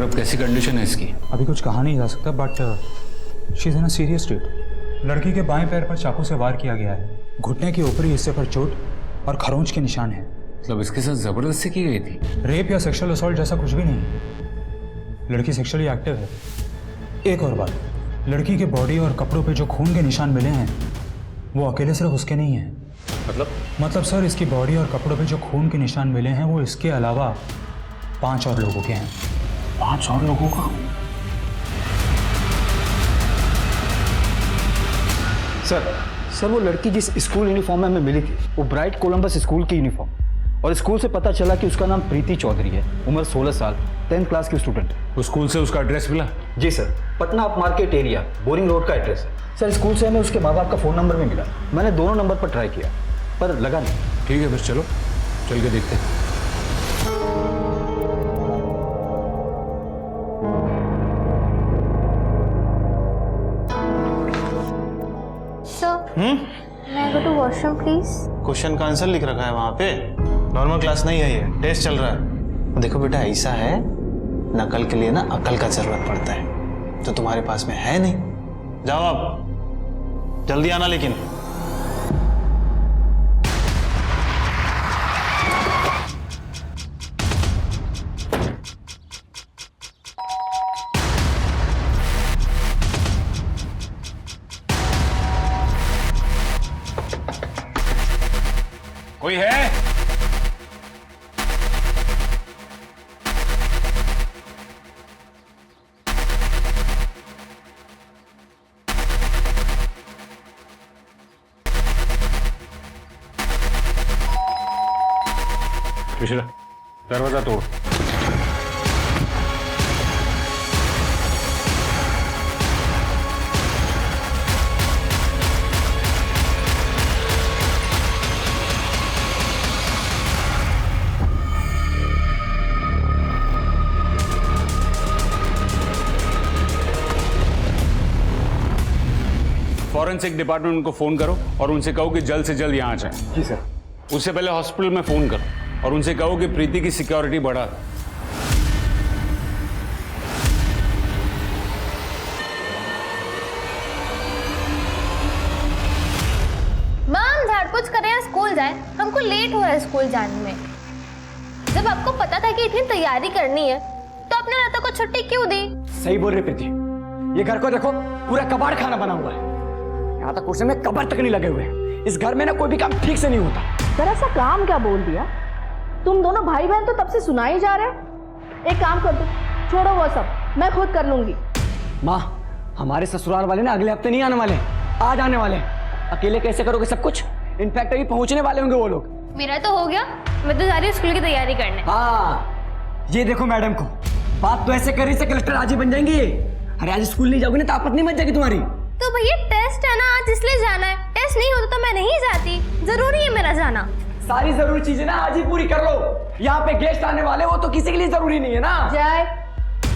अब कैसी कंडीशन है इसकी? अभी कुछ कहा नहीं जा सकता, but she is in a serious state. लड़की के बाएं पैर पर चाकू से वार किया गया है। घुटने के ऊपरी हिस्से पर चोट और खरोंच के निशान हैं। मतलब इसके साथ जबरदस्ती की गई थी? रेप या सेक्सुअल असॉल्ट जैसा कुछ भी नहीं। लड़की सेक्सुअली एक्टिव है। एक और बात, लड़की के बॉडी और कपड़ों पे जो खून के निशान मिले हैं वो अकेले सिर्फ उसके नहीं हैं। मतलब सर, इसकी बॉडी और कपड़ों पे जो खून के निशान मिले हैं वो इसके अलावा 5 और लोगों के हैं। 5 और लोगों का? सर वो लड़की जिस स्कूल यूनिफॉर्म में हमें मिली थी वो ब्राइट कोलंबस स्कूल की यूनिफॉर्म, और स्कूल से पता चला कि उसका नाम प्रीति चौधरी है, उम्र 16 साल, 10th क्लास की स्टूडेंट है। उस स्कूल से उसका एड्रेस मिला? जी sir, Patna up market area, Boring Road का एड्रेस है। सर स्कूल से हमें उसके माँ बाप का फ़ोन नंबर भी मिला। मैंने दोनों नंबर पर ट्राई किया पर लगा नहीं। ठीक है फिर चलो, चल के देखते हैं। May go to washroom please. Question का आंसर लिख रखा है वहां पे। नॉर्मल क्लास नहीं है ये, टेस्ट चल रहा है। देखो बेटा, ऐसा है, नकल के लिए ना अकल का जरूरत पड़ता है, तो तुम्हारे पास में है नहीं। जाओ आप, जल्दी आना लेकिन। कोई है? पिछला दरवाजा तोड़। फॉरेंसिक डिपार्टमेंट को फोन करो और उनसे कहो कि जल्द से जल्द यहाँ आ जाए। जी सर। उससे पहले हॉस्पिटल में फोन करो और उनसे कहो कि प्रीति की सिक्योरिटी बढ़ा। मैम झाड़ पोछ करें या स्कूल जाए, हमको लेट हो रहा है स्कूल जाने में। जब आपको पता था कि इतनी तैयारी करनी है तो आपने रातों को छुट्टी क्यों दी? सही बोल रही प्रीति, ये घर को देखो, पूरा कबाड़ खाना बना हुआ है। यहाँ तक कुर्सी में कबर तक नहीं लगे हुए हैं। इस घर में ना कोई भी काम ठीक से नहीं होता। जरा सा काम क्या बोल दिया? तुम दोनों भाई बहन तो तब से सुनाई जा रहे हैं। एक काम कर दो, छोड़ो वो सब, मैं खुद कर लूंगी। माँ, हमारे ससुराल वाले ना अगले हफ्ते नहीं आने वाले, आज आने वाले। अकेले कैसे करोगे सब कुछ? इनफैक्ट अभी पहुंचने वाले होंगे वो लोग। मेरा तो हो गया, मैं तो जा रही हूँ स्कूल की तैयारी करने। हाँ, ये देखो मैडम को, बात तो ऐसे कर रही से कलेक्टर आज ही बन जाएंगी। अरे आज स्कूल नहीं जाओगे ना तो आपत नहीं बच जाएगी तुम्हारी। तो भैया टेस्ट है ना आज, इसलिए जाना है। टेस्ट नहीं होता तो मैं नहीं जाती, जरूरी है मेरा जाना। सारी जरूरी चीजें ना आज ही पूरी कर लो। यहाँ पे गेस्ट आने वाले हो तो किसी के लिए जरूरी नहीं है ना। जय,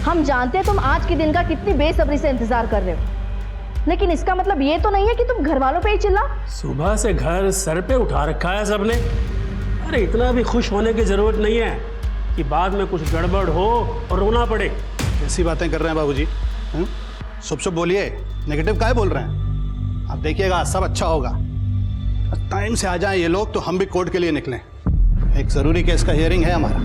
हम जानते हैं तुम आज के दिन का कितनी बेसब्री से इंतजार कर रहे हो, लेकिन इसका मतलब ये तो नहीं है कि तुम घर वालों पे ही चिल्ला। सुबह से घर सर पे उठा रखा है सबने। अरे इतना भी खुश होने की जरूरत नहीं है कि बाद में कुछ गड़बड़ हो और रोना पड़े। ऐसी बातें कर रहे हैं बाबूजी? शुभ बोलिए, नेगेटिव काहे बोल रहे हैं? आप देखिएगा सब अच्छा होगा। टाइम से आ जाएं ये लोग तो हम भी कोर्ट के लिए निकलें। एक जरूरी केस का हियरिंग है हमारा।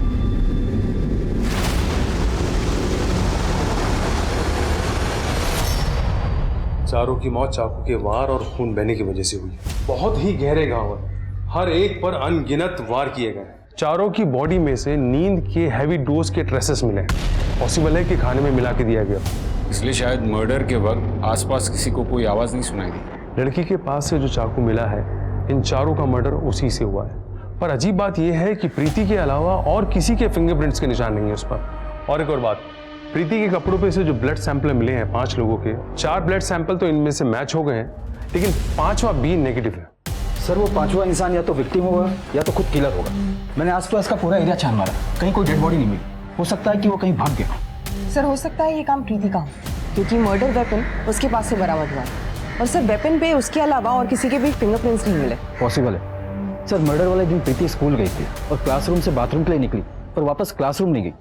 चारों की मौत चाकू के वार और खून बहने की वजह से हुई। बहुत ही गहरे घाव है, हर एक पर अनगिनत वार किए गए। चारों की बॉडी में से नींद के हैवी डोज के ट्रेसेस मिले। पॉसिबल है कि खाने में मिला के दिया गया, इसलिए शायद मर्डर के वक्त आसपास किसी को कोई आवाज नहीं सुनाई दी। लड़की के पास से जो चाकू मिला है, इन चारों का मर्डर उसी से हुआ है। पर अजीब बात यह है कि प्रीति के अलावा और किसी के फिंगरप्रिंट्स के निशान नहीं है उस पर। और एक और बात, प्रीति के कपड़ों पे से जो ब्लड सैंपल मिले हैं 5 लोगों के, 4 ब्लड सैंपल तो इनमें से मैच हो गए हैं, लेकिन 5वां भी नेगेटिव है। सर वो 5वां इंसान या तो विक्टिम होगा या तो खुद किलर होगा। मैंने आसपास का पूरा एरिया छान मारा, कहीं कोई डेड बॉडी नहीं मिली। हो सकता है कि वो कहीं भाग गया। सर हो सकता है ये काम प्रीति का हो, क्योंकि मर्डर वेपन उसके पास से बरामद हुआ है और सर वेपन पे उसके अलावा और किसी के भी फिंगरप्रिंट्स नहीं मिले। पॉसिबल है सर, मर्डर वाले दिन प्रीति स्कूल गई थी और क्लासरूम से बाथरूम के लिए निकली पर वापस क्लासरूम नहीं गई।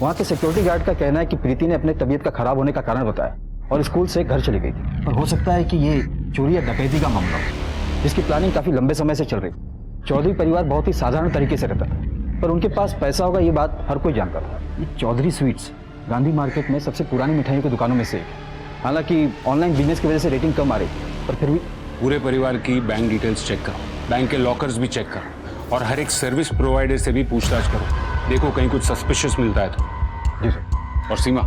वहाँ के सिक्योरिटी गार्ड का कहना है कि प्रीति ने अपने तबीयत का खराब होने का कारण बताया और स्कूल से घर चली गई थी। पर हो सकता है कि ये चोरी या डकैती का मामला हो, जिसकी प्लानिंग काफी लंबे समय से चल रही। चौधरी परिवार बहुत ही साधारण तरीके से रहता था, पर उनके पास पैसा होगा ये बात हर कोई जानता था। ये चौधरी स्वीट्स गांधी मार्केट में सबसे पुरानी मिठाइयों की दुकानों में से एक है। हालांकि ऑनलाइन बिजनेस की वजह से रेटिंग कम आ रही, पर फिर भी पूरे परिवार की बैंक डिटेल्स चेक करो, बैंक के लॉकर्स भी चेक करो और हर एक सर्विस प्रोवाइडर से भी पूछताछ करो। देखो कहीं कुछ सस्पिशियस मिलता है तो। जी सर। और सीमा,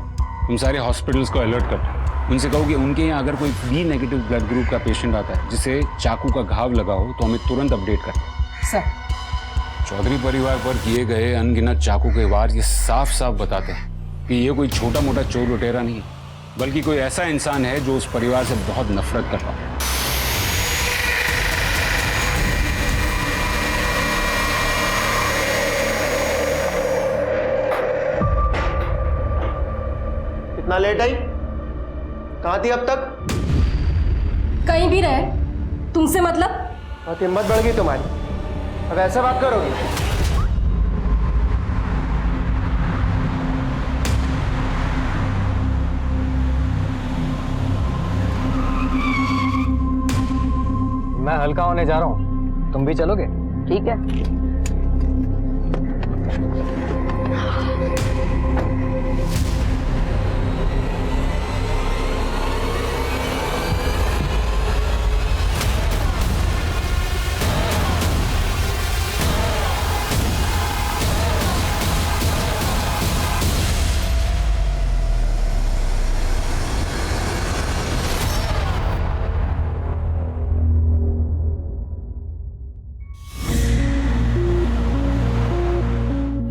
तुम सारे हॉस्पिटल्स को अलर्ट कर दो। उनसे कहो कि उनके यहाँ अगर कोई बी नेगेटिव ब्लड ग्रुप का पेशेंट आता है जिसे चाकू का घाव लगा हो तो हमें तुरंत अपडेट करें। सर। चौधरी परिवार पर किए गए अनगिनत चाकू के वार ये साफ साफ बताते हैं कि ये कोई छोटा मोटा चोर लुटेरा नहीं है, बल्कि कोई ऐसा इंसान है जो उस परिवार से बहुत नफरत करता है। इतना लेट आई? कहाँ थी अब तक? कहीं भी रहे, तुमसे मतलब? बहुत हिम्मत बढ़ गई तुम्हारी, अब ऐसा बात करोगी? मैं हल्का होने जा रहा हूँ, तुम भी चलोगे? ठीक है।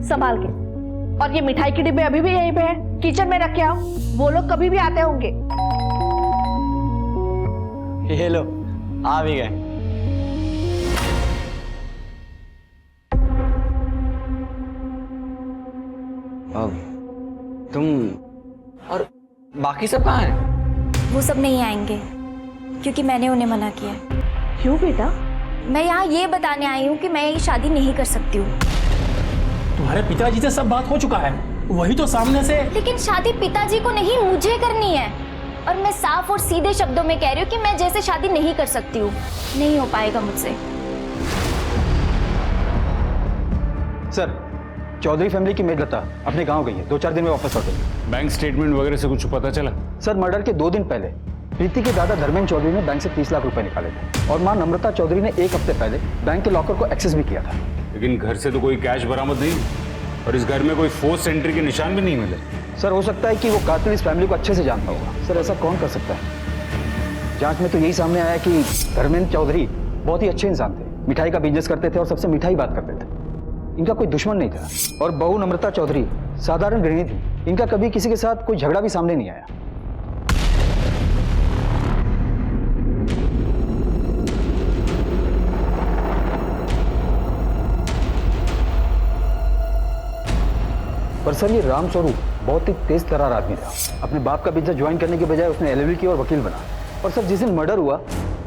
संभाल के। और ये मिठाई के डिब्बे अभी भी यहीं पे है, किचन में रख के आओ, वो लोग कभी भी आते होंगे। ये लो, आ भी गए। तुम और बाकी सब कहाँ हैं? वो सब नहीं आएंगे क्योंकि मैंने उन्हें मना किया। क्यों बेटा? मैं यहाँ ये बताने आई हूँ कि मैं ये शादी नहीं कर सकती हूँ। तुम्हारे पिताजी से सब बात हो चुका है, वही तो सामने से। लेकिन शादी पिताजी को नहीं, मुझे करनी है। और मैं साफ और सीधे शब्दों में कह रही हूँ कि मैं जैसे शादी नहीं कर सकती हूँ, नहीं हो पाएगा मुझसे। सर, चौधरी फैमिली की मेघलता अपने गांव गई है, 2-4 दिन में वापस लौटेगी। बैंक स्टेटमेंट वगैरह से कुछ पता चला? सर, मर्डर के 2 दिन पहले प्रीति के दादा धर्मेंद्र चौधरी ने बैंक से 30 लाख रुपए निकाले थे और मां नम्रता चौधरी ने 1 हफ्ते पहले बैंक के लॉकर को एक्सेस भी किया था। लेकिन घर से तो कोई कैश बरामद नहीं और इस घर में कोई फोर्स एंट्री के निशान भी नहीं मिले। सर, हो सकता है कि वो कातिल इस फैमिली को अच्छे से जानता होगा। सर, ऐसा कौन कर सकता है? जांच में तो यही सामने आया कि धर्मेंद्र चौधरी बहुत ही अच्छे इंसान थे, मिठाई का बिजनेस करते थे और सबसे मिठाई बात करते थे। इनका कोई दुश्मन नहीं था और बहू नम्रता चौधरी साधारण गृहिणी थी। इनका कभी किसी के साथ कोई झगड़ा भी सामने नहीं आया। पर सर, ये राम स्वरूप बहुत ही तेज तर्रार आदमी था। अपने बाप का बिजनेस ज्वाइन करने के बजाय उसने LLB की और वकील बना। और सर, जिस दिन मर्डर हुआ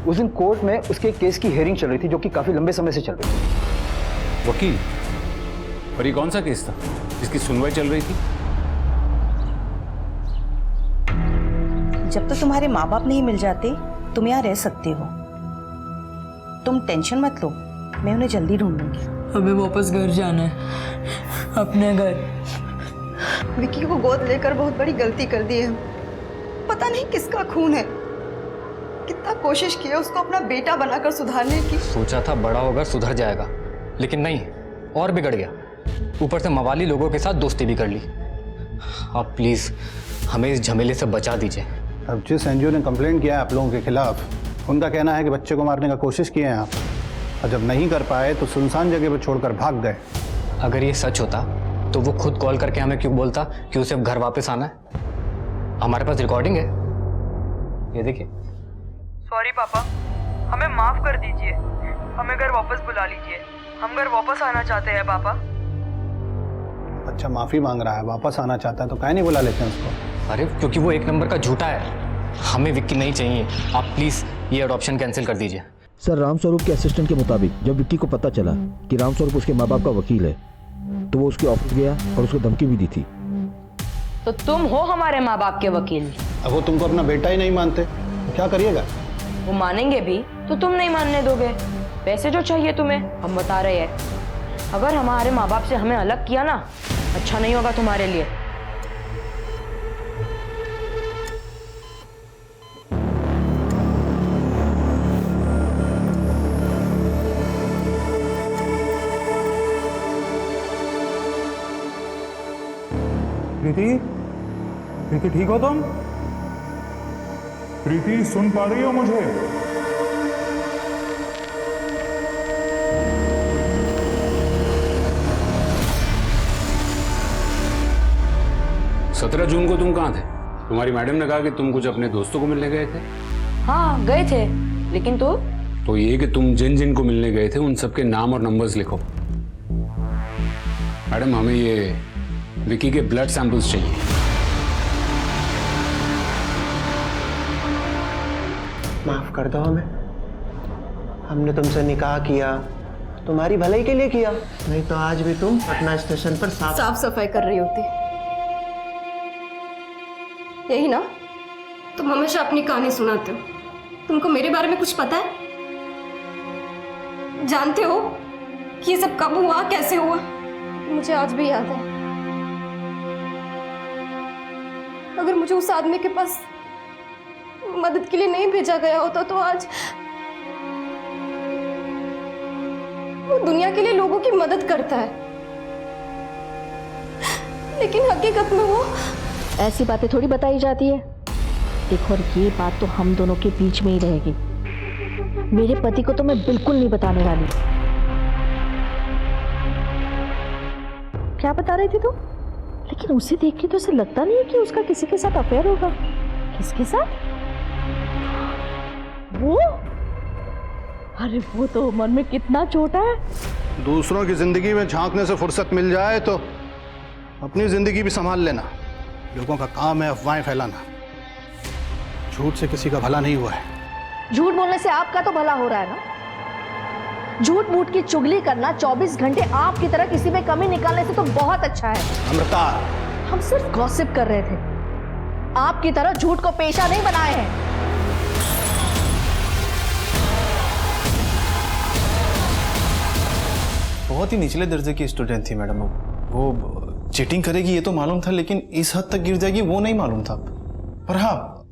उस दिन कोर्ट में उसके केस की हियरिंग चल रही थी, जो कि काफी लंबे समय से चल रही थी। वकील? और ये कौन सा केस था जिसकी सुनवाई चल रही थी? जब तक तुम्हारे माँ बाप नहीं मिल जाते तुम यहाँ रह सकते हो। तुम टेंशन मत लो, मैं उन्हें जल्दी ढूंढ लूंगी। हमें वापस घर जाना है, अपने घर। विक्की को गोद लेकर बहुत बड़ी गलती कर दी है। पता नहीं किसका खून है। कितना कोशिश की है उसको अपना बेटा बनाकर सुधारने की। सोचा था बड़ा होकर सुधर जाएगा, लेकिन नहीं, और बिगड़ गया। ऊपर से मवाली लोगों के साथ दोस्ती भी कर ली। आप प्लीज हमें इस झमेले से बचा दीजिए। अब जिस NGO ने कंप्लेंट किया है आप लोगों के खिलाफ, उनका कहना है कि बच्चे को मारने का कोशिश किए हैं आप, और जब नहीं कर पाए तो सुनसान जगह पर छोड़कर भाग गए। अगर ये सच होता तो वो खुद कॉल करके हमें क्यों बोलता कि उसे अब घर वापस आना है? हमारे पास रिकॉर्डिंग है, ये देखिए। सॉरी पापा, हमें माफ कर दीजिए, हमें घर वापस बुला लीजिए। हम घर वापस आना चाहते हैं पापा। अच्छा, माफी मांग रहा है, वापस आना चाहता है, तो काहे नहीं बुला लेते हैं उसको? अरे क्योंकि वो 1 नंबर का झूठा है। हमें विक्की नहीं चाहिए। आप प्लीज ये अडॉप्शन कैंसिल कर दीजिए। सर, रामस्वरूप के असिस्टेंट के मुताबिक जब विक्की को पता चला कि रामस्वरूप उसके माँ बाप का वकील है तो वो उसके ऑफिस गया और उसको धमकी भी दी थी। तो तुम हो हमारे माँ बाप के वकील। अब वो तुमको अपना बेटा ही नहीं मानते तो क्या करिएगा? वो मानेंगे भी तो तुम नहीं मानने दोगे। पैसे जो चाहिए तुम्हें हम बता रहे हैं। अगर हमारे माँ बाप से हमें अलग किया ना, अच्छा नहीं होगा तुम्हारे लिए। प्रीति, प्रीति ठीक हो तुम? प्रीति सुन पा रही हो मुझे? सत्रह जून को तुम कहाँ थे? तुम्हारी मैडम ने कहा कि तुम कुछ अपने दोस्तों को मिलने गए थे। हाँ गए थे, लेकिन तो ये कि तुम जिन जिन को मिलने गए थे उन सबके नाम और नंबर्स लिखो। मैडम हमें ये विकी के ब्लड सैंपल्स चाहिए। माफ कर दो हमें। हमने तुमसे निकाह किया, तुम्हारी भलाई के लिए किया, नहीं तो आज भी तुम पटना स्टेशन पर साफ सफाई कर रही होती। यही ना, तुम हमेशा अपनी कहानी सुनाते हो। तुमको मेरे बारे में कुछ पता है? जानते हो कि ये सब कब हुआ, कैसे हुआ? मुझे आज भी याद है। अगर मुझे उस आदमी के पास मदद के लिए नहीं भेजा गया होता तो आज वो दुनिया के लिए लोगों की मदद करता है, लेकिन हकीकत में वो ऐसी बातें थोड़ी बताई जाती है। देखो, और ये बात तो हम दोनों के बीच में ही रहेगी। मेरे पति को तो मैं बिल्कुल नहीं बताने वाली। क्या बता रही थी तू? लेकिन उसे देख के तो ऐसा लगता नहीं है कि उसका किसी के साथ अफेयर होगा। किसके साथ? वो? अरे वो तो मन में कितना छोटा है। दूसरों की जिंदगी में झांकने से फुर्सत मिल जाए तो अपनी जिंदगी भी संभाल लेना। लोगों का काम है अफवाहें फैलाना। झूठ से किसी का भला नहीं हुआ है। झूठ बोलने से आपका तो भला हो रहा है ना। झूठ मूठ की चुगली करना 24 घंटे आपकी तरह किसी में कमी निकालने से तो बहुत अच्छा है। अमृता, हम सिर्फ गॉसिप कर रहे थे, आपकी तरह झूठ को पेशा नहीं बनाए हैं। बहुत ही निचले दर्जे की स्टूडेंट थी मैडम। वो चीटिंग करेगी ये तो मालूम था, लेकिन इस हद तक गिर जाएगी वो नहीं मालूम था। पर हाँ,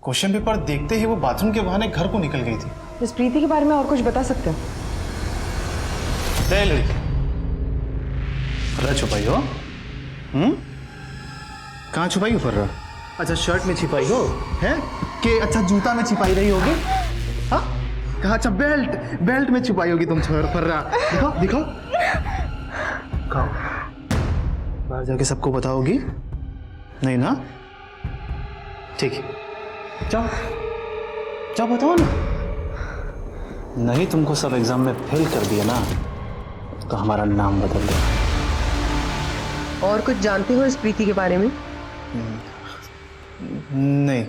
क्वेश्चन पेपर देखते ही वो बाथरूम के बहाने घर को निकल गई थी। इस प्रीति के बारे में और कुछ बता सकते हो? लड़की फर्रा छुपाई हो? कहाँ छुपाई हो फर्रा? अच्छा, शर्ट में छिपाई हो है कि अच्छा जूता में छिपाई रही होगी? हाँ कहा? अच्छा बेल्ट में छुपाई होगी तुम फर्रा। दिखाओ दिखाओ दिखाओ। बाहर जाके सबको बताओगी नहीं ना? ठीक है, जाओ जाओ बताओ ना। नहीं तुमको सब एग्जाम में फेल कर दिया ना तो हमारा नाम बदल दो। और कुछ जानते हो इस प्रीति के बारे में? नहीं।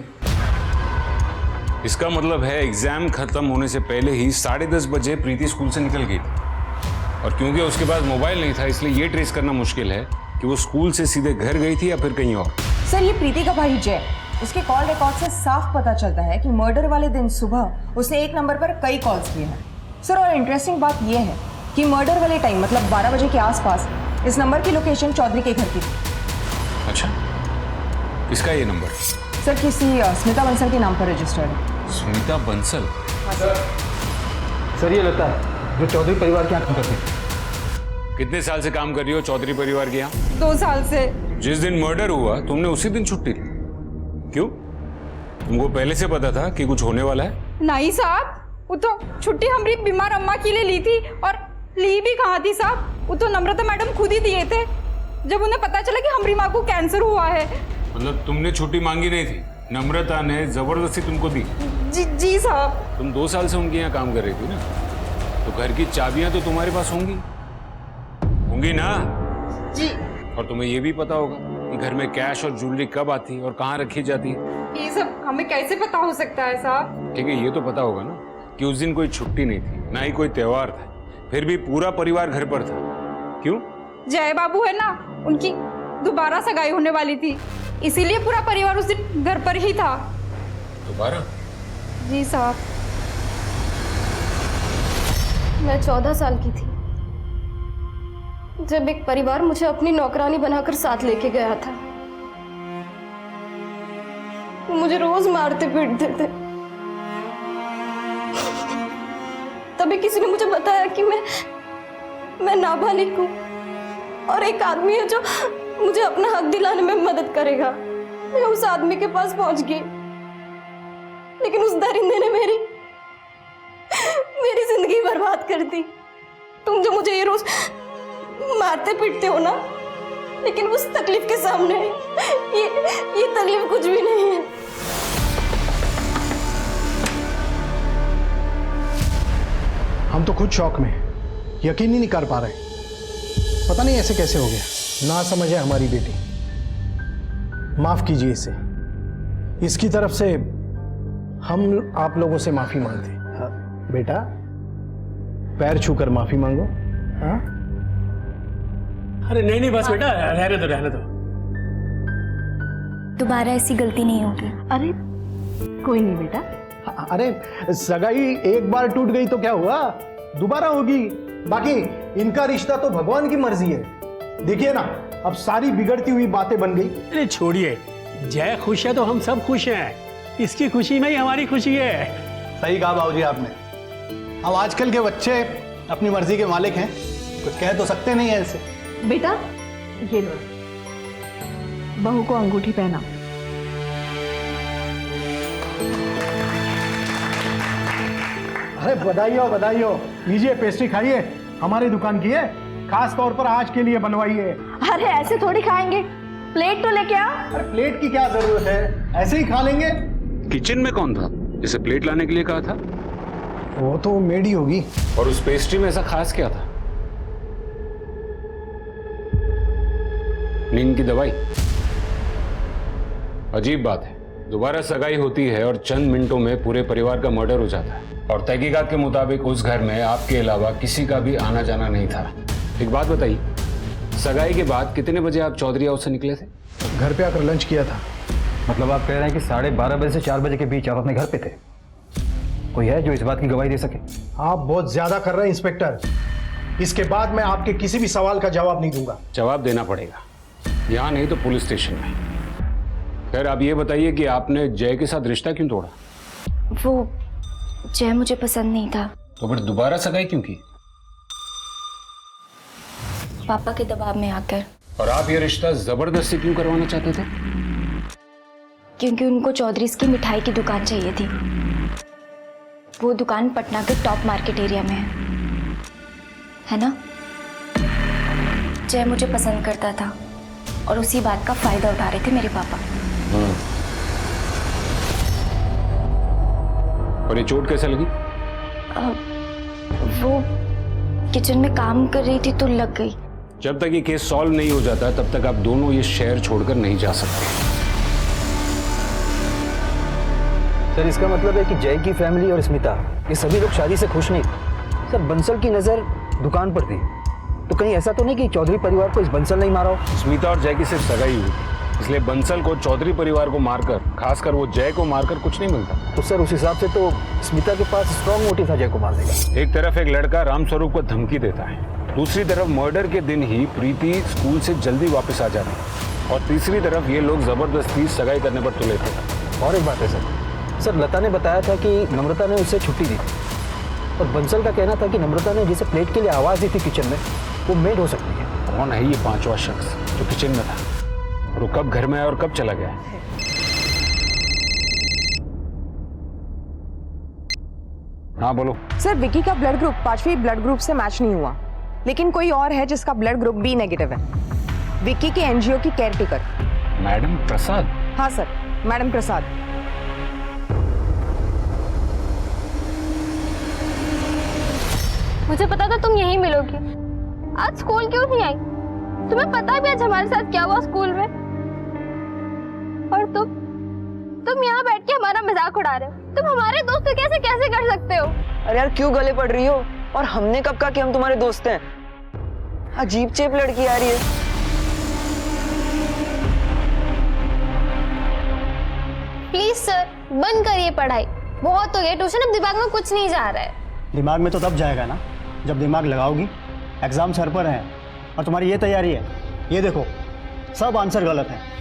इसका मतलब है एग्जाम खत्म होने से पहले ही 10:30 बजे प्रीति स्कूल से निकल गई थी। और क्योंकि उसके पास मोबाइल नहीं था इसलिए ये ट्रेस करना मुश्किल है कि वो स्कूल से सीधे घर गई थी या फिर कहीं और। सर, ये प्रीति का भाई जय, उसके कॉल रिकॉर्ड से साफ पता चलता है कि मर्डर वाले दिन सुबह उसने एक नंबर पर कई कॉल्स किए हैं। सर, और इंटरेस्टिंग बात यह है कि मर्डर वाले टाइम मतलब 12 बजे के आसपास इस नंबर की लोकेशन चौधरी के घर की थी। अच्छा, किसका ये नंबर? सर, किसी स्मिता बंसल के नाम पर रजिस्टर्ड है। स्मिता बंसल? सर ये लगता है जो चौधरी परिवार के यहाँ काम करते हैं। कितने साल से काम कर रही हो चौधरी परिवार के यहाँ? 2 साल से। जिस दिन मर्डर हुआ तुमने उसी दिन छुट्टी ली, क्यों? तुमको पहले से पता था कि कुछ होने वाला है? नहीं साहब, वो तो छुट्टी हमारी बीमार अम्मा के लिए ली थी, और ली भी कहाँ थी साहब, वो तो नम्रता मैडम खुद ही दिए थे जब उन्हें पता चला कि हमारी माँ को कैंसर हुआ है। मतलब तुमने छुट्टी मांगी नहीं थी, नम्रता ने जबरदस्ती तुमको दी? जी साहब। तुम 2 साल से उनके यहाँ काम कर रही थी ना, तो घर की चाबियां तो तुम्हारे पास होंगी ना? जी। और तुम्हें ये भी पता होगा कि घर में कैश और ज्वेलरी कब आती है और कहाँ रखी जाती है। ये सब हमें कैसे पता हो सकता है साहब? ठीक है, ये तो पता होगा ना कि उस दिन कोई छुट्टी नहीं थी, ना ही कोई त्योहार था, फिर भी पूरा परिवार घर पर था। क्यों? जय बाबू है ना, उनकी दोबारा सगाई होने वाली थी, इसीलिए पूरा परिवार उस दिन घर पर ही था। दोबारा? जी साहब, मैं 14 साल की थी जब एक परिवार मुझे अपनी नौकरानी बनाकर साथ लेके गया था। वो मुझे रोज मारते पीटते थे। तभी किसी ने मुझे बताया कि मैं नाबालिग हूँ और एक आदमी है जो मुझे अपना हक दिलाने में मदद करेगा। मैं उस आदमी के पास पहुंच गई, लेकिन उस दरिंदे ने मेरी जिंदगी बर्बाद कर दी। तुम जो मुझे ये रोज मारते पीटते हो ना, लेकिन उस तकलीफ के सामने ये तकलीफ कुछ भी नहीं है। हम तो खुद शौक में, यकीन ही नहीं कर पा रहे, पता नहीं ऐसे कैसे हो गया। ना समझे हमारी बेटी, माफ कीजिए इसे। इसकी तरफ से हम आप लोगों से माफी मांगते हैं। हाँ, बेटा पैर छूकर माफी मांगो। हाँ? अरे नहीं बस बेटा, रहने दो। दोबारा ऐसी गलती नहीं होगी। अरे कोई नहीं बेटा। अरे सगाई एक बार टूट गई तो क्या हुआ, दोबारा होगी। बाकी इनका रिश्ता तो भगवान की मर्जी है। देखिए ना, अब सारी बिगड़ती हुई बातें बन गई। अरे छोड़िए, जय खुश है तो हम सब खुश हैं। इसकी खुशी में ही हमारी खुशी है। सही कहा बाबूजी आपने। अब आजकल के बच्चे अपनी मर्जी के मालिक हैं, कुछ कह तो सकते नहीं है ऐसे। बेटा ये लो, बहू को अंगूठी पहना। अरे बधाई हो, बधाई हो। लीजिए पेस्ट्री खाइए, हमारी दुकान की है, खास तौर पर आज के लिए बनवाई है। अरे ऐसे थोड़ी खाएंगे, प्लेट तो लेके आओ। अरे प्लेट की क्या जरूरत है, ऐसे ही खा लेंगे। किचन में कौन था जिसे प्लेट लाने के लिए कहा था? वो तो मेड ही होगी। और उस पेस्ट्री में ऐसा खास क्या था? नींद की दवाई? अजीब बात है, दोबारा सगाई होती है और चंद मिनटों में पूरे परिवार का मर्डर हो जाता है। और तहकीकात के मुताबिक उस घर में आपके अलावा किसी का भी आना जाना नहीं था। एक बात बताइए, सगाई के बाद कितने बजे आप चौधरी हाउस से निकले थे? घर पे आकर लंच किया था। मतलब आप कह रहे हैं कि 12:30 बजे से 4 बजे के बीच आप अपने घर पे थे? कोई है जो इस बात की गवाही दे सके? आप बहुत ज्यादा कर रहे हैं इंस्पेक्टर। इसके बाद मैं आपके किसी भी सवाल का जवाब नहीं दूंगा। जवाब देना पड़ेगा, यहाँ नहीं तो पुलिस स्टेशन में। खैर आप ये बताइए कि आपने जय के साथ रिश्ता क्यों तोड़ा? वो जय मुझे पसंद नहीं था। तो फिर दोबारा सगाई क्यों की? पापा के दबाव में आकर। और आप ये रिश्ता जबरदस्ती क्यों करवाना चाहते थे? क्योंकि उनको चौधरीज की मिठाई की दुकान चाहिए थी। वो दुकान पटना के टॉप मार्केट एरिया में है ना? जय मुझे पसंद करता था और उसी बात का फायदा उठा रहे थे मेरे पापा। और ये चोट कैसे लगी? वो किचन में काम कर रही थी तो लग गई। जब तक ये केस सॉल्व नहीं हो जाता तब तक आप दोनों ये शहर छोड़कर नहीं जा सकते। सर इसका मतलब है कि जय की फैमिली और स्मिता ये सभी लोग शादी से खुश नहीं। सर बंसल की नजर दुकान पर थी, तो कहीं ऐसा तो नहीं कि चौधरी परिवार को इस बंसल नहीं मारा हो? स्मिता और जय की सिर्फ सगाई हुई, इसलिए बंसल को चौधरी परिवार को मारकर, खासकर वो जय को मारकर कुछ नहीं मिलता। तो सर उस हिसाब से तो स्मिता के पास स्ट्रॉन्ग मोटिव था जय को मारने का। एक तरफ एक लड़का रामस्वरूप को धमकी देता है, दूसरी तरफ मर्डर के दिन ही प्रीति स्कूल से जल्दी वापस आ जाती है, और तीसरी तरफ ये लोग जबरदस्ती सगाई करने पर तुले थे। और एक बात है सर, लता ने बताया था कि नम्रता ने उसे छुट्टी दी थी, और बंसल का कहना था कि नम्रता ने जिसे प्लेट के लिए आवाज़ दी थी किचन में, वो मेड हो सकती है। कौन है ये पांचवा शख्स जो किचन में था, और वो कब घर में आया और कब चला गया? हाँ बोलो। सर विकी का ब्लड ग्रुप 5वीं ब्लड ग्रुप से मैच नहीं हुआ, लेकिन कोई और है जिसका ब्लड ग्रुप बी नेगेटिव है। विकी के एनजीओ की केयरटेकर मैडम प्रसाद? हाँ सर, मैडम प्रसाद। मुझे पता था तुम यहीं मिलोगी। आज स्कूल क्यों नहीं आई? तुम्हें पता भी आज हमारे साथ क्या हुआ स्कूल में? और तुम यहाँ बैठ के हमारा मजाक उड़ा रहे हो। तुम हमारे दोस्त कैसे कर सकते हो? अरे यार क्यों गले पड़ रही हो? और हमने कब कहा कि हम तुम्हारे दोस्त हैं? अजीब चेप लड़की आ रही है। प्लीज सर बंद करिए पढ़ाई, बहुत हो गया ट्यूशन, अब दिमाग में कुछ नहीं जा रहा है। दिमाग में तो तब जाएगा ना जब दिमाग लगाओगी। एग्जाम सर पर है और तुम्हारी ये तैयारी है, ये देखो सब आंसर गलत है।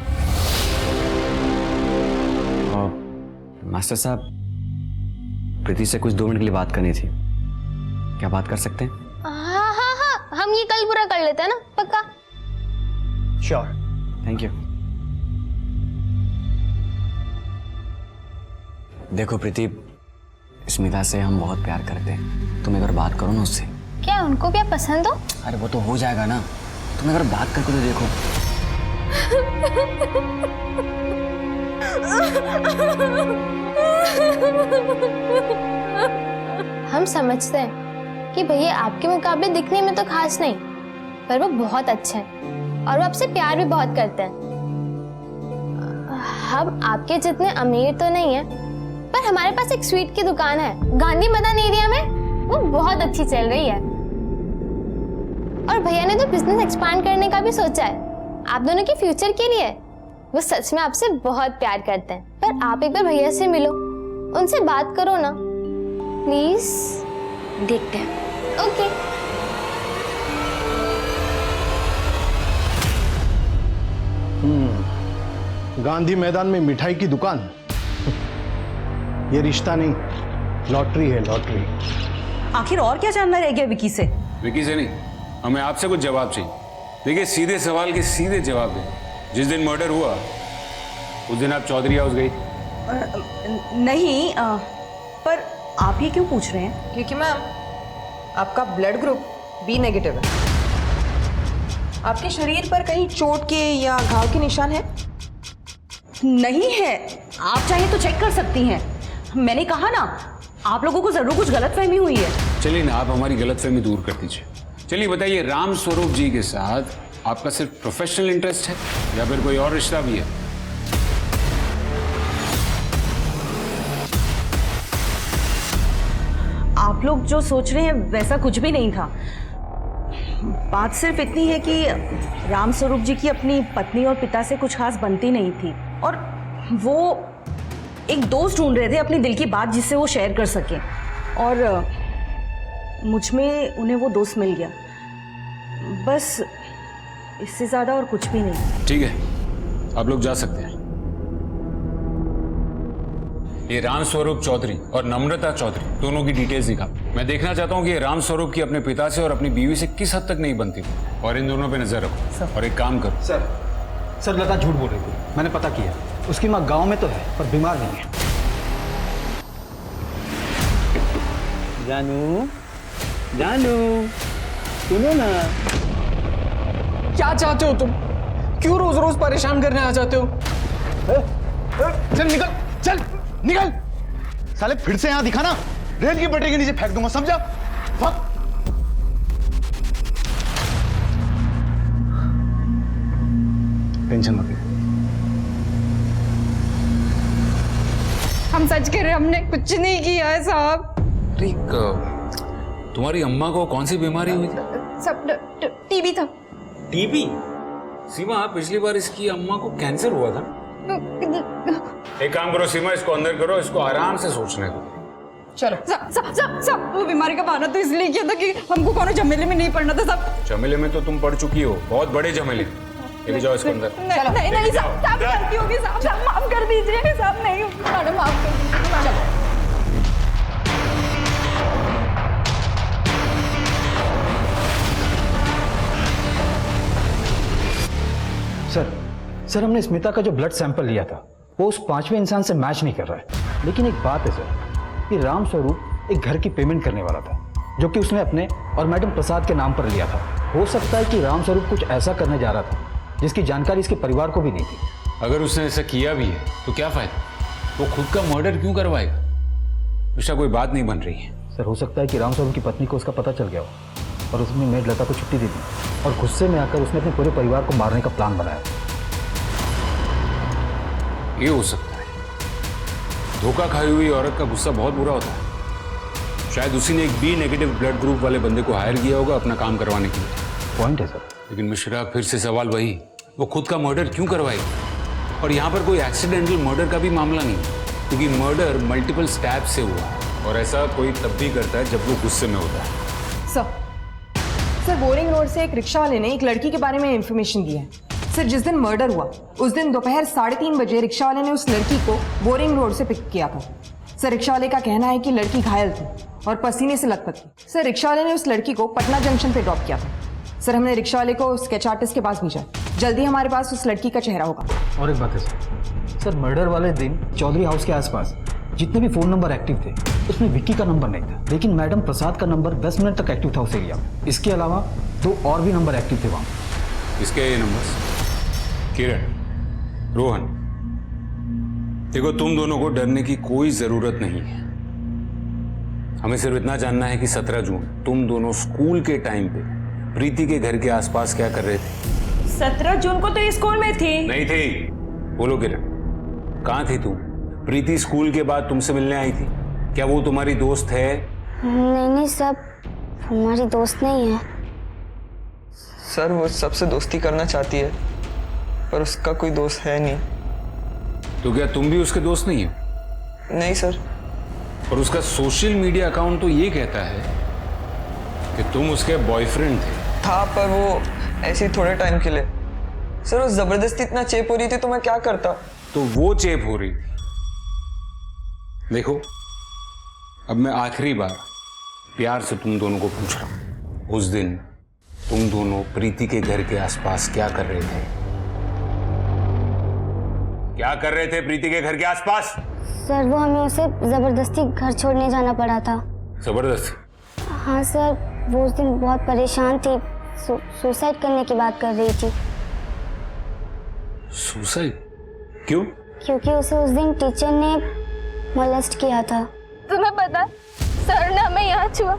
मास्टर साहब, प्रीति से कुछ 2 मिनट के लिए बात करनी थी, क्या बात कर सकते हैं? हाँ हाँ हाँ, हम ये कल पूरा कर लेते हैं ना, पक्का? श्योर। Thank you. देखो प्रीति, स्मिता से हम बहुत प्यार करते हैं, तुम एक बार बात करो ना उससे। क्या उनको क्या पसंद हो? अरे वो तो हो जाएगा ना, तुम एक बार बात करके तो देखो। हम समझते हैं कि भैया आपके मुकाबले दिखने में तो खास नहीं, पर वो बहुत अच्छे हैं और वो आपसे प्यार भी बहुत करते हैं। हम आपके जितने अमीर तो नहीं है, पर हमारे पास एक स्वीट की दुकान है गांधी मैदान एरिया में, वो बहुत अच्छी चल रही है। और भैया ने तो बिजनेस एक्सपांड करने का भी सोचा है आप दोनों के फ्यूचर के लिए। वो सच में आपसे बहुत प्यार करते हैं, पर आप एक बार भैया से मिलो, उनसे बात करो ना प्लीज। देखते हैं। ओके। गांधी मैदान में मिठाई की दुकान, ये रिश्ता नहीं, लॉटरी है लॉटरी। आखिर और क्या जानना रह गया विकी से? विकी से नहीं, हमें आपसे कुछ जवाब चाहिए। देखिए, सीधे सवाल के सीधे जवाब दें। जिस दिन मर्डर हुआ उस दिन आप चौधरी हाउस गई? नहीं, पर आप ये क्यों पूछ रहे हैं? क्योंकि मैम आपका ब्लड ग्रुप बी नेगेटिव है। आपके शरीर पर कहीं चोट के या घाव के निशान है? नहीं है, आप चाहें तो चेक कर सकती हैं। मैंने कहा ना, आप लोगों को जरूर कुछ गलतफहमी हुई है। चलिए ना, आप हमारी गलतफहमी दूर कर दीजिए। चलिए बताइए, राम स्वरूप जी के साथ आपका सिर्फ प्रोफेशनल इंटरेस्ट है या फिर कोई और रिश्ता भी है? आप लोग जो सोच रहे हैं वैसा कुछ भी नहीं था। बात सिर्फ इतनी है कि राम स्वरूप जी की अपनी पत्नी और पिता से कुछ खास बनती नहीं थी और वो एक दोस्त ढूंढ रहे थे अपनी दिल की बात जिससे वो शेयर कर सके, और मुझ में उन्हें वो दोस्त मिल गया। बस इससे ज़्यादा और कुछ भी नहीं। ठीक है, आप लोग जा सकते हैं। ये राम स्वरूप चौधरी और नम्रता चौधरी दोनों की डिटेल्स दिखा। मैं देखना चाहता हूँ कि ये राम स्वरूप की अपने पिता से और अपनी बीवी से किस हद तक नहीं बनती, और इन दोनों पे नजर रखो। और एक काम करो। सर लता झूठ बोल रही थी, मैंने पता किया। उसकी माँ गांव में तो है पर बीमार नहीं है। जानू, जानू, सुनो ना। क्या चाहते हो तुम? क्यों रोज रोज परेशान करने आ जाते हो? चल निकल, चल निकल। साले फिर से यहां दिखाना, रेल की पटरी के नीचे फेंक दूंगा, समझा? टेंशन मत ले। हम सच कह रहे हैं, हमने कुछ नहीं किया है साहब। तुम्हारी अम्मा को कौन सी बीमारी हुई थी? सब टीबी था। टीबी? सीमा, पिछली बार इसकी अम्मा को कैंसर हुआ था। एक काम करो सीमा, इसको अंदर करो, इसको आराम से सोचने दो। चलो सब वो बीमारी का बहाना तो इसलिए किया था कि हमको कोनो झमेले में नहीं पड़ना था सब। झमेले में तो तुम पड़ चुकी हो, बहुत बड़े झमेले। लेके जाओ इसको अंदर। नहीं साहब, गलती होगी साहब, माफ कर दीजिए साहब। नहीं मैडम, माफ कर दीजिए। सर हमने स्मिता का जो ब्लड सैंपल लिया था वो उस 5वें इंसान से मैच नहीं कर रहा है। लेकिन एक बात है सर कि राम स्वरूप एक घर की पेमेंट करने वाला था जो कि उसने अपने और मैडम प्रसाद के नाम पर लिया था। हो सकता है कि राम स्वरूप कुछ ऐसा करने जा रहा था जिसकी जानकारी इसके परिवार को भी नहीं थी। अगर उसने ऐसा किया भी है तो क्या फायदा, वो खुद का मर्डर क्यों करवाएगा? उसका कोई बात नहीं बन रही है। सर हो सकता है कि राम स्वरूप की पत्नी को उसका पता चल गया हो और उसने मेड लता को छुट्टी दे दी और गुस्से में आकर उसने अपने पूरे परिवार को मारने का प्लान बनाया। ये हो सकता है। धोखा खाई हुई औरत का गुस्सा बहुत बुरा होता है। शायद उसी ने एक बी नेगेटिव ब्लड ग्रुप वाले बंदे को हायर किया होगा अपना काम करवाने के लिए। पॉइंट है सर। लेकिन मिश्रा, फिर से सवाल वही, वो खुद का मर्डर क्यों करवाएगी? और यहाँ पर कोई एक्सीडेंटल मर्डर का भी मामला नहीं, क्योंकि मर्डर मल्टीपल स्टैब से हुआ है और ऐसा कोई तब भी करता है जब वो गुस्से में होता है। सर बोरिंग रोड से एक रिक्शा वाले ने एक लड़की के बारे में इंफॉर्मेशन दी है। सर जिस दिन मर्डर हुआ उस दिन दोपहर 3:30 बजे रिक्शा वाले ने उस लड़की को बोरिंग रोड से पिक किया था। सर रिक्शा वाले का कहना है कि लड़की घायल थी और पसीने से लथपथ थी। सर रिक्शा वाले ने उस लड़की को पटना जंक्शन पे ड्रॉप किया था। सर हमने रिक्शा वाले को स्केच आर्टिस्ट के पास भेजा, जल्दी हमारे पास उस लड़की का चेहरा होगा। और एक बात है सर, मर्डर वाले दिन चौधरी हाउस के आसपास जितने भी फ़ोन नंबर एक्टिव थे उसमें विक्की का नंबर नहीं था, लेकिन मैडम प्रसाद का नंबर 10 मिनट तक एक्टिव था उस एरिया में। इसके अलावा 2 और भी नंबर एक्टिव थे वहाँ। इसके ये नंबर किरण, रोहन, देखो तुम दोनों को डरने की कोई जरूरत नहीं है। हमें सिर्फ इतना जानना है कि 17 जून तुम दोनों स्कूल के टाइम पे प्रीति के घर के आसपास क्या कर रहे थे? 17 जून को तो ये स्कूल में थी। नहीं थी। बोलो किरण, कहाँ थी तुम? प्रीति स्कूल के बाद तुमसे मिलने आई थी, क्या वो तुम्हारी दोस्त है? नहीं सर, हमारी दोस्त नहीं है। सर वो सबसे दोस्ती करना चाहती है पर उसका कोई दोस्त है नहीं। तो क्या तुम भी उसके दोस्त नहीं हो? नहीं सर। और उसका सोशल मीडिया अकाउंट तो ये कहता है कि तुम उसके बॉयफ्रेंड थे। था पर वो ऐसे ही थोड़े टाइम के लिए। सर वो जबरदस्ती इतना चेप हो रही थी तो मैं क्या करता? तो वो चेप हो रही थी। देखो अब मैं आखिरी बार प्यार से तुम दोनों को पूछ रहा हूं, उस दिन तुम दोनों प्रीति के घर के आसपास क्या कर रहे थे? क्या कर रहे थे प्रीति के घर के आसपास? सर वो हमें उसे जबरदस्ती घर छोड़ने जाना पड़ा था। जबरदस्ती? हाँ सर, वो उस दिन बहुत परेशान थी, सुसाइड करने की बात कर रही थी। सुसाइड? क्यों? क्योंकि उसे उस दिन टीचर ने मोलेस्ट किया था। तुम्हें पता, सर ने हमें यहाँ छुआ।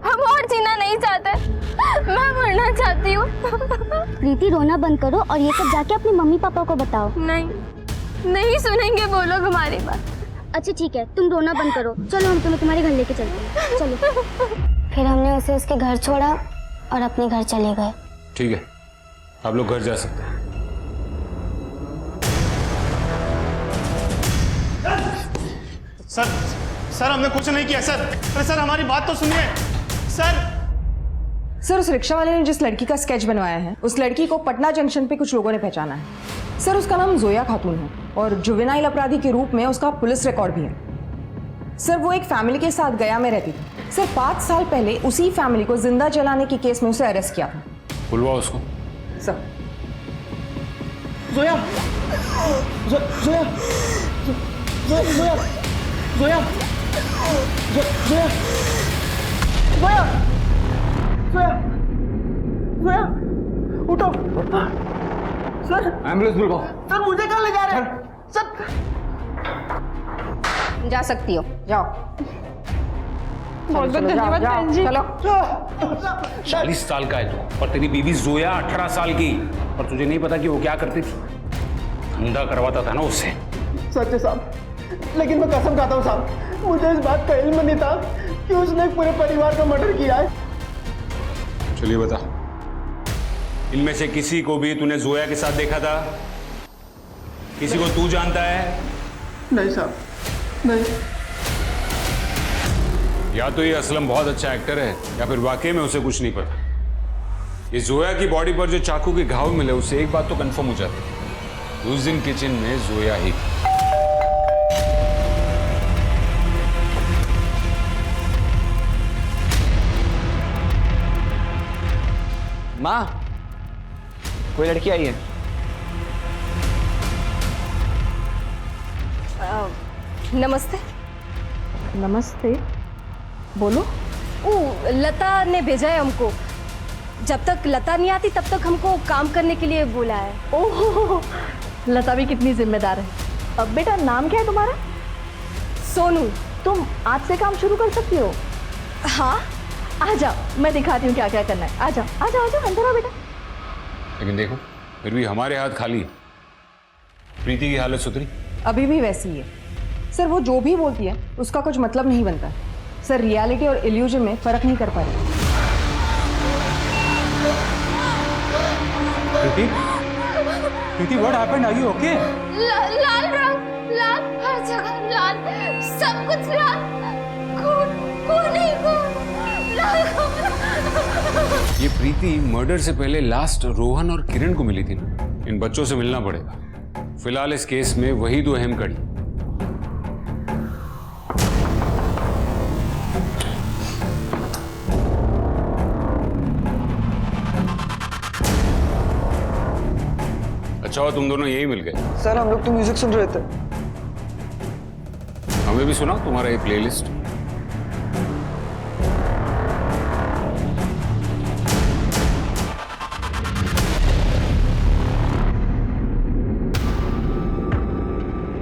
हम और जीना नहीं चाहते, मैं मरना चाहती हूँ। प्रीति रोना बंद करो और ये सब जाके अपने मम्मी पापा को बताओ। नहीं सुनेंगे वो लोग हमारी बात। अच्छा ठीक है, तुम रोना बंद करो, चलो हम तुम्हें तुम्हारे घर लेके चलते हैं, चलो। फिर हमने उसे उसके घर छोड़ा और अपने घर चले गए। ठीक है, आप लोग घर जा सकते हैं। सर हमने कुछ नहीं किया सर। अरे सर हमारी बात तो सुनिए सर उस रिक्शा वाले ने जिस लड़की का स्केच बनवाया है उस लड़की को पटना जंक्शन पे कुछ लोगों ने पहचाना है। सर उसका नाम जोया खातून है और जुवेनाइल अपराधी के रूप में उसका पुलिस रिकॉर्ड भी है। सर वो एक फैमिली के साथ गया में रहती थी। सर 5 साल पहले उसी फैमिली को जिंदा जलाने के केस में उसे अरेस्ट किया था। बुलवा उसको। सर जोया जोया जोया जोया जोया जोया जोया जोया जोया उठो सर। एम्बुलेंस बुलवाओ। सर मुझे कहाँ ले जा रहे हैं सर? जा सकती हो, जाओ। बहुत बहुत धन्यवाद बहन जी। चलो 40 साल का है तू और तेरी बीवी जोया 18 साल की, और तुझे नहीं पता कि वो क्या करती थी? धंधा करवाता था ना उससे। सच है साहब, लेकिन मैं कसम खाता हूँ साहब, मुझे इस बात का इल्म नहीं था कि उसने पूरे परिवार का मर्डर किया है। चलिए बता, इनमें से किसी को भी तूने जोया के साथ देखा था? किसी को तू जानता है? नहीं साहब, नहीं। या तो ये असलम बहुत अच्छा एक्टर है या फिर वाकई में उसे कुछ नहीं पता। ये जोया की बॉडी पर जो चाकू के घाव मिले उससे एक बात तो कंफर्म हो जाती है, उस दिन किचन में जोया ही थी। माँ, कोई लड़की आई है। नमस्ते। नमस्ते, बोलो। लता ने भेजा है हमको। जब तक लता नहीं आती तब तक हमको काम करने के लिए बोला है। ओह, लता भी कितनी जिम्मेदार है। अब बेटा नाम क्या है तुम्हारा? सोनू। तुम आज से काम शुरू कर सकती हो। हाँ, आ जाओ, मैं दिखाती हूँ क्या क्या करना है। आ जाओ आ जाओ आ जाओ, अंदर आओ बेटा। लेकिन देखो फिर भी हमारे हाथ खाली है। प्रीति की हालत सुधरी? अभी भी वैसी ही है। सर वो जो भी बोलती है उसका कुछ मतलब नहीं बनता। सर रियलिटी और इल्यूजन में फर्क नहीं कर पा रही। प्रीति, प्रीति, what happened? Are you okay? लाल रंग, लाल हर जगह लाल, सब कुछ लाल, खून, खून ही खून, लाल खून। ये प्रीति मर्डर से पहले लास्ट रोहन और किरण को मिली थी ना। इन बच्चों से मिलना पड़ेगा। फिलहाल इस केस में वही दो अहम कड़ी। अच्छा हो तुम दोनों यही मिल गए। सर हम लोग तो म्यूजिक सुन रहे थे। हमें भी सुनाओ तुम्हारा ये प्लेलिस्ट।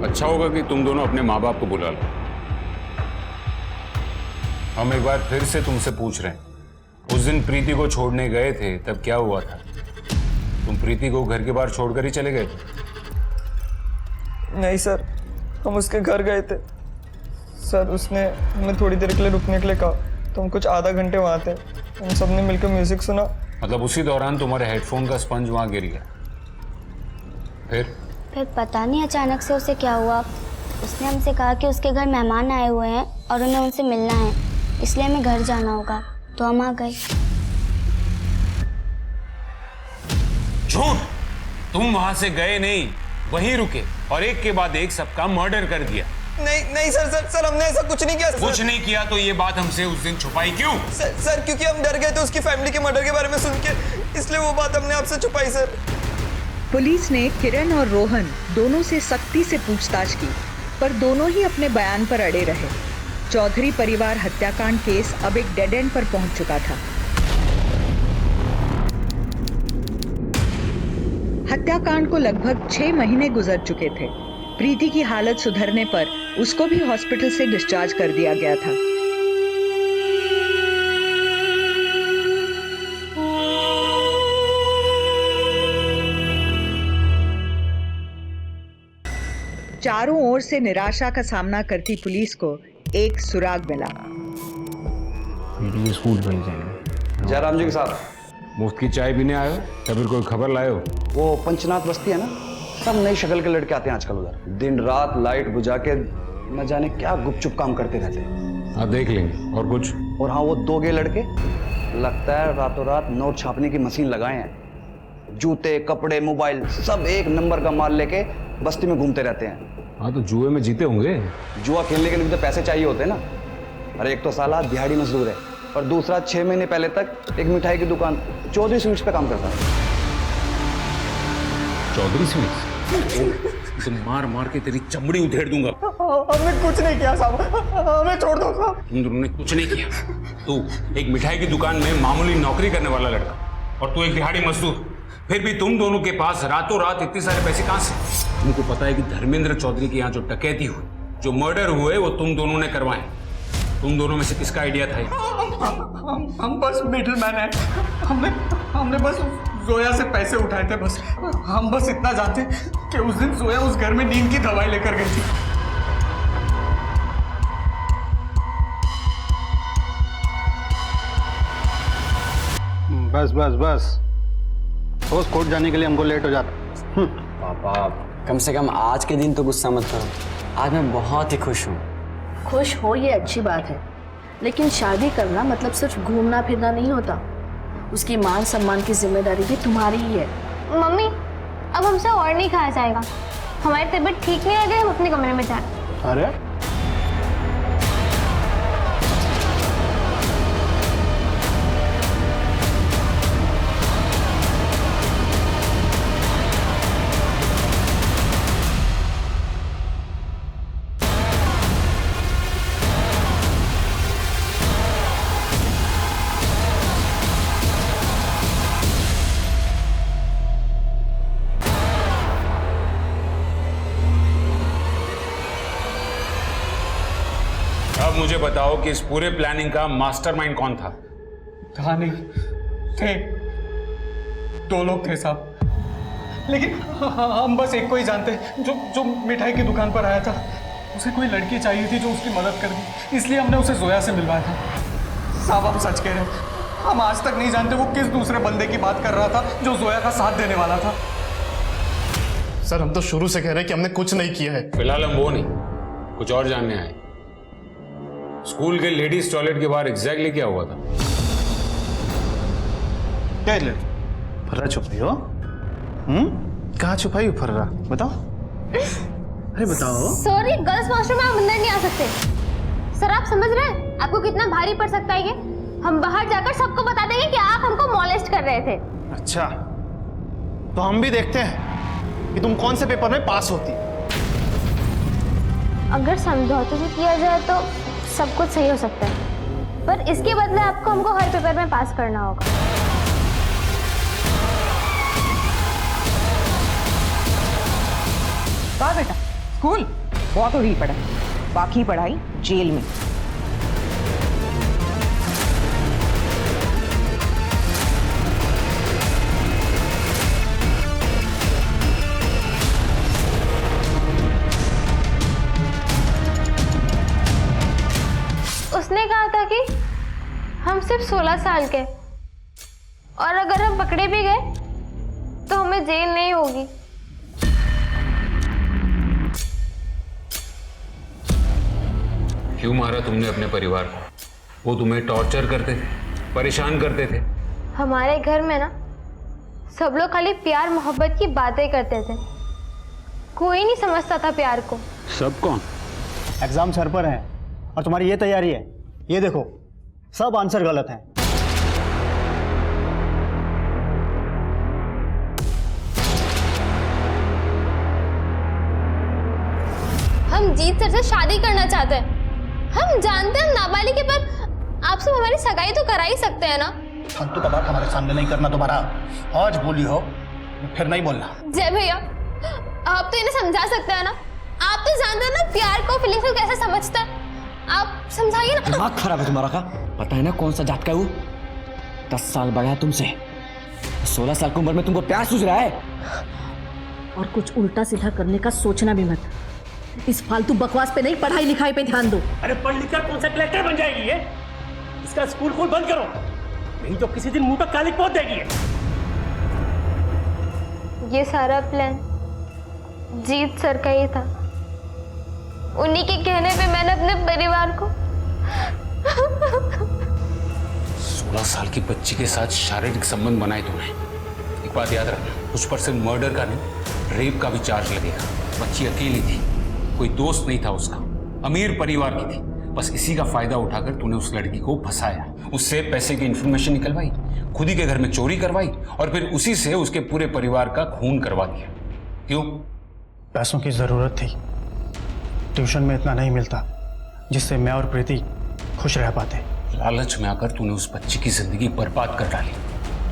अच्छा होगा कि तुम दोनों अपने माँ बाप को बुला लो। हम एक बार फिर से तुमसे पूछ रहे हैं, उस दिन प्रीति को छोड़ने गए थे तब क्या हुआ था? तुम प्रीति को घर के बाहर छोड़कर ही चले गए थे? नहीं सर, हम उसके घर गए थे सर। उसने हमें थोड़ी देर के लिए रुकने के लिए कहा तो हम कुछ आधा घंटे वहाँ थे। हम सब ने मिलकर म्यूजिक सुना। मतलब उसी दौरान तुम्हारे हेडफोन का स्पंज वहाँ गिर गया? फिर पता नहीं अचानक से उसे क्या हुआ। उसने हमसे कहा कि उसके घर मेहमान आए हुए हैं और उन्हें उनसे मिलना है, इसलिए हमें घर जाना होगा, तो हम आ गए। झूठ! तुम वहां से गए नहीं, वहीं रुके और एक के बाद एक सबका मर्डर कर दिया। नहीं सर सर सर हमने ऐसा कुछ नहीं किया। कुछ नहीं किया तो ये बात हमसे उस दिन छुपाई क्यों? सर क्योंकि हम डर गए थे उसकी फैमिली के मर्डर के बारे में सुन के, इसलिए वो बात हमने आपसे छुपाई सर। पुलिस ने किरण और रोहन दोनों से सख्ती से पूछताछ की, पर दोनों ही अपने बयान पर अड़े रहे। चौधरी परिवार हत्याकांड केस अब एक डेड एंड पर पहुंच चुका था। हत्याकांड को लगभग 6 महीने गुजर चुके थे। प्रीति की हालत सुधरने पर उसको भी हॉस्पिटल से डिस्चार्ज कर दिया गया था। चारों ओर से निराशा का सामना करती पुलिस को एक सुराग मिला। स्कूल चले जाएंगे। जयराम जी के साथ मुफ्त की चाय पीने आए हो या फिर कोई खबर लाए हो? वो पंचनाथ बस्ती है ना, सब नई शक्ल के लड़के आते हैं आजकल उधर। दिन रात लाइट बुझा के न जाने क्या गुपचुप काम करते रहते हैं। हाँ देख लेंगे। और कुछ? और हाँ, वो 2 गे लड़के लगता है रातों रात नोट छापने की मशीन लगाए हैं। जूते, कपड़े, मोबाइल सब एक नंबर का माल लेके बस्ती में घूमते रहते हैं। हाँ तो जुए में जीते होंगे। जुआ खेलने के लिए तो पैसे चाहिए होते हैं ना। अरे एक तो साला दिहाड़ी मजदूर है और दूसरा 6 महीने पहले तक एक मिठाई की दुकान चौधरी स्वीट्स पे काम करता है। चौधरी स्वीट्स? तुम मार मार के तेरी चमड़ी उधेड़ दूंगा। हमने कुछ नहीं किया साहब, हमें छोड़ दो साहब। तुम दोनों ने कुछ नहीं किया। तू एक मिठाई की दुकान में मामूली नौकरी करने वाला लड़का और तू एक दिहाड़ी मजदूर, फिर भी तुम दोनों के पास रातों रात इतने सारे पैसे कहां से? तुमको पता है कि धर्मेंद्र चौधरी के यहाँ जो डकैती हुई, जो मर्डर हुए, वो तुम दोनों ने करवाए। तुम दोनों में से किसका आइडिया था? हम बस मिडलमैन हैं। हमने बस जोया से पैसे उठाए थे बस। हम बस इतना जानते कि उस दिन जोया उस घर में नींद की दवाई लेकर गई थी। बस बस बस, रोज कोर्ट जाने के लिए हमको लेट हो जाता। पापा कम से कम आज के दिन तो गुस्सा मत करो। आज मैं बहुत ही खुश हूँ। खुश हो ये अच्छी बात है, लेकिन शादी करना मतलब सिर्फ घूमना फिरना नहीं होता। उसकी मान सम्मान की जिम्मेदारी भी तुम्हारी ही है। मम्मी अब हमसे और नहीं खाया जाएगा। हमारी तबीयत ठीक नहीं लगे, हम अपने कमरे में जाए। अरे अब मुझे बताओ कि इस पूरे प्लानिंग का मास्टरमाइंड कौन था? था नहीं, थे 2 लोग थे साहब, लेकिन हम बस एक को ही जानते, जो मिठाई की दुकान पर आया था। उसे कोई लड़की चाहिए थी जो उसकी मदद कर दी, इसलिए हमने उसे जोया से मिलवाया था। साहब आप सच कह रहे हैं, हम आज तक नहीं जानते वो किस दूसरे बंदे की बात कर रहा था जो जोया का साथ देने वाला था। सर हम तो शुरू से कह रहे हैं कि हमने कुछ नहीं किया है। फिलहाल हम वो नहीं, कुछ और जानने आए। स्कूल के लेडीज टॉयलेट के बाहर एग्जैक्टली क्या हुआ था? क्या है फर्रा छुपाई हो? कहाँ छुपाई हो फर्रा? बताओ। अरे बताओ। सॉरी, गर्ल्स वॉशरूम में आप अंदर नहीं आ सकते। सर आप समझ रहे हैं आपको कितना भारी पड़ सकता है ये? हम बाहर जाकर सबको बता देंगे कि आप हमको मॉलेस्ट कर रहे थे। अच्छा, तो हम भी देखते हैं कि तुम कौन से पेपर में पास होती। अगर समझौते से किया जाए तो सब कुछ सही हो सकता है, पर इसके बदले आपको हमको हर पेपर में पास करना होगा। वाह बेटा, स्कूल बहुत हो गई पढ़ाई, बाकी पढ़ाई जेल में। उसने कहा था कि हम सिर्फ 16 साल के, और अगर हम पकड़े भी गए तो हमें जेल नहीं होगी। क्यों मारा तुमने अपने परिवार को? वो तुम्हें टॉर्चर करते थे, परेशान करते थे। हमारे घर में ना सब लोग खाली प्यार मोहब्बत की बातें करते थे, कोई नहीं समझता था प्यार को। सब कौन? एग्जाम सर पर है और तुम्हारी ये तैयारी है। ये देखो सब आंसर गलत हैं। हम जीत सर से शादी करना चाहते हैं। हम जानते हैं हम नाबालिग हैं, पर आपसे हमारी सगाई तो करा ही सकते हैं ना। फालतू का बात हमारे सामने नहीं करना दोबारा। आज बोली हो फिर नहीं बोलना। जय भैया, आप तो इन्हें समझा सकते हैं ना। आप तो जानते हैं ना प्यार को, फीलिंग्स को कैसे समझता है। आप समझाइए ना। दिमाग खराब है तुम्हारा का? पता है ना कौन सा जात का है वो? 10 साल बड़ा है तुमसे। 16 साल की उम्र में तुमको प्यार सूझ रहा है? और कुछ उल्टा सीधा करने का सोचना भी मत। इस फालतू बकवास पे नहीं, पढ़ाई लिखाई पे ध्यान दो। अरे पढ़ लिख कर कौन सा कलेक्टर बन जाएगी ये? इसका स्कूल खोल बंद करो, नहीं तो किसी दिन मुंह पर कालिक पोत देगी ये सारा प्लान जीत सर का ही था। उन्हीं के कहने पे मैंने अपने परिवार को 16 साल की बच्ची के साथ शारीरिक संबंध बनाए तुमने। एक बात याद रखना, उस पर सिर्फ मर्डर का नहीं, रेप का भी चार्ज लगेगा। बच्ची अकेली थी, कोई दोस्त नहीं था उसका, अमीर परिवार की थी। बस इसी का फायदा उठाकर तूने उस लड़की को फंसाया, उससे पैसे की इंफॉर्मेशन निकलवाई, खुद ही के घर में चोरी करवाई और फिर उसी से उसके पूरे परिवार का खून करवा दिया। क्यों? पैसों की जरूरत थी। ट्यूशन में इतना नहीं मिलता जिससे मैं और प्रीति खुश रह पाते। लालच में आकर तूने उस बच्ची की जिंदगी बर्बाद कर डाली।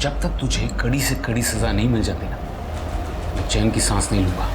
जब तक तुझे कड़ी से कड़ी सजा नहीं मिल जाती ना, मैं चैन की सांस नहीं लूंगा।